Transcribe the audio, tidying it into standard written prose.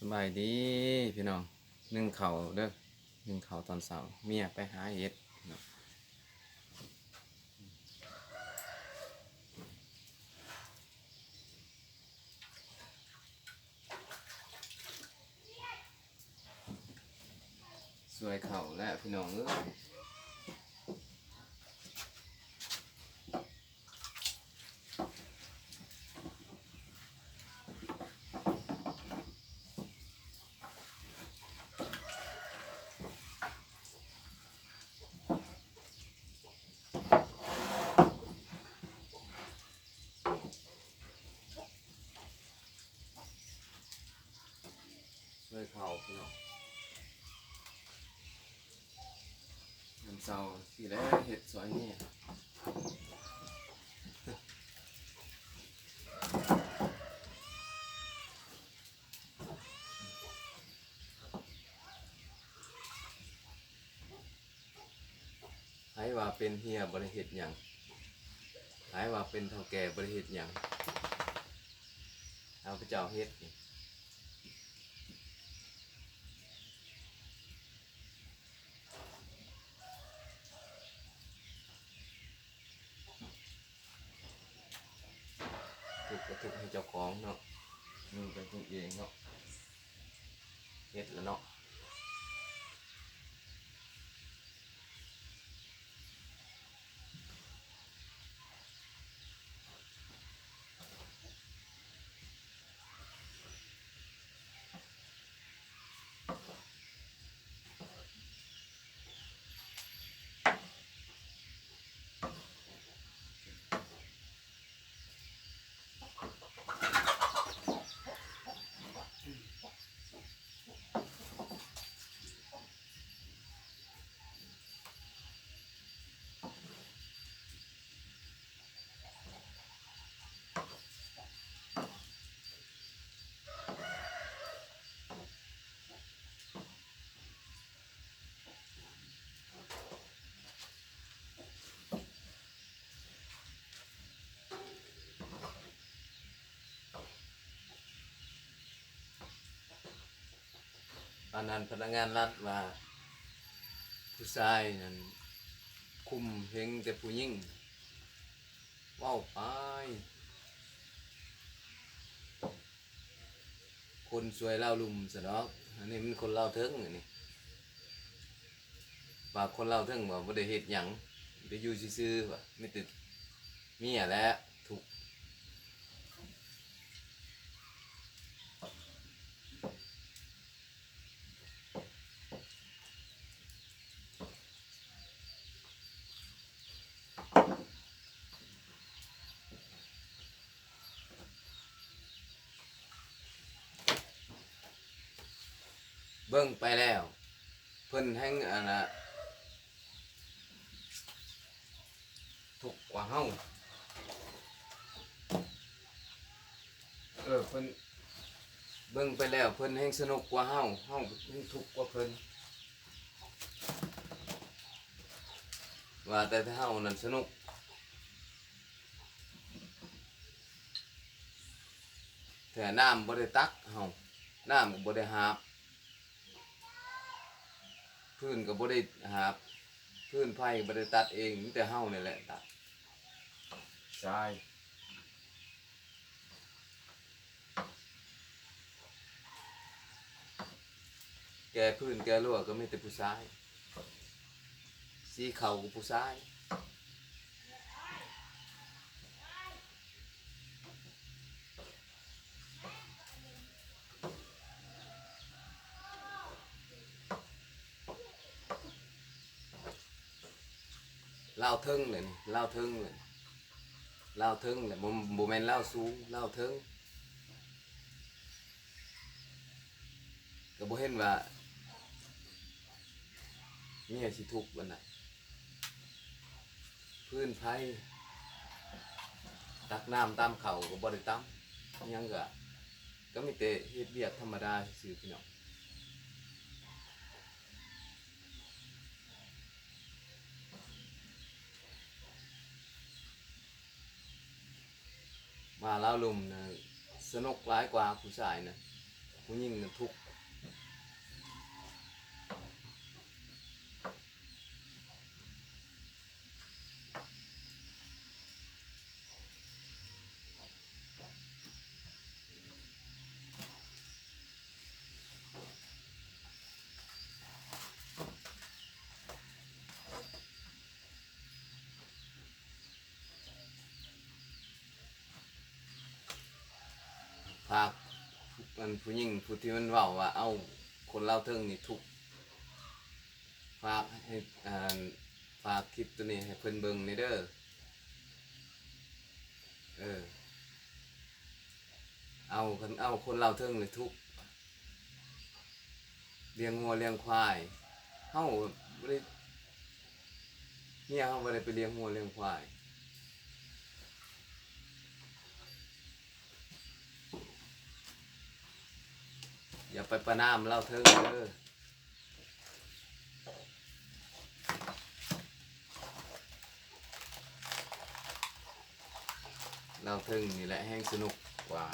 สบายดีพี่น้องนึ่งเข่าวเด้อนึ่งเข่าวตอนเช้าเมียไปหาเห็ดเนาะสวยเข่าวแล้วพี่น้องสวยเข่าวพี่น้องน้ำเช้าสิแล้วเห็ดสวยนี่ให้ว่าเป็นเฮียบริเฮ็ดหยังให้ว่าเป็นเฒ่าแก่บริเฮ็ดหยังเอาพระเจ้าเฮ็ดนี่ทุกข์ก็ทุกข์ให้เจ้าของเนาะมึงเป็นตัวเองเนาะเฮ็ดแล้วเนาะตอนนั้นพนักงานรัฐว่าผู้ชายนั่นคุมเพ่งแต่ผู้หญิงว้าวไปคนสวยเล่าลุ่มสะดอกอันนี้มันคนเล่าเทิงอันนี้ว่าคนเล่าเทิงว่าบ่ได้เฮ็ดหยังได้อยู่ซื่อๆว่าไม่ติดเมียแหล้วถูกเบิ่งไปแล้วเพิ่นแห่งอันน่ะทุกข์กว่าเฮาเพิ่นเบิ่งไปแล้วเพิ่นแห่งสนุกกว่าเฮาเฮาแห่งทุกข์กว่าเพิ่นว่าแต่ถ้าเฮานั้นสนุกแต่น้ำบ่ได้ตักเฮาน้ำก็บ่ได้หาบพื้นก็บ่ได้หาบพื้นไผ่บ่ได้ตัดเองมีแต่เฮานี่แหละตัดใช่แกพื้นแกรั่วก็มีแต่ผู้ชายสีเขาก็ผู้ชายลาวเทิงเลยนี่ลาวเทิงเลยลาวเทิงเลยบ่แม่นลาวสูงลาวเทิงก็บ่เห็นว่าเมียสิทุกข์วันไหนพื้นไผ่ตักน้ำตามเขาก็บ่ได้ตามหยังก็มีแต่เฮ็ดเวียกธรรมดาซื่อๆพี่น้องมาลาวลุ่มนะสนุกหลายกว่าผู้ชายนะ ผู้หญิงน่ะทุกข์ฝากมันผู้หญิงผู้ที่มันเว้าว่าเอ้าคนลาวเทิงนี่ทุกข์ฝากให้ฝากคลิปตัวนี้ให้เพิ่นเบิ่งในเด้อเออเอาคนลาวเทิงนี่ทุกข์เลี้ยงงัวเลี้ยงควายเฮาบ่ได้เมียเฮาบ่ได้ไปเลี้ยงงัวเลี้ยงควายอย่าไปประณามลาวเทิงเด้อลาวเทิงนี่แหละแฮงสนุกกว่า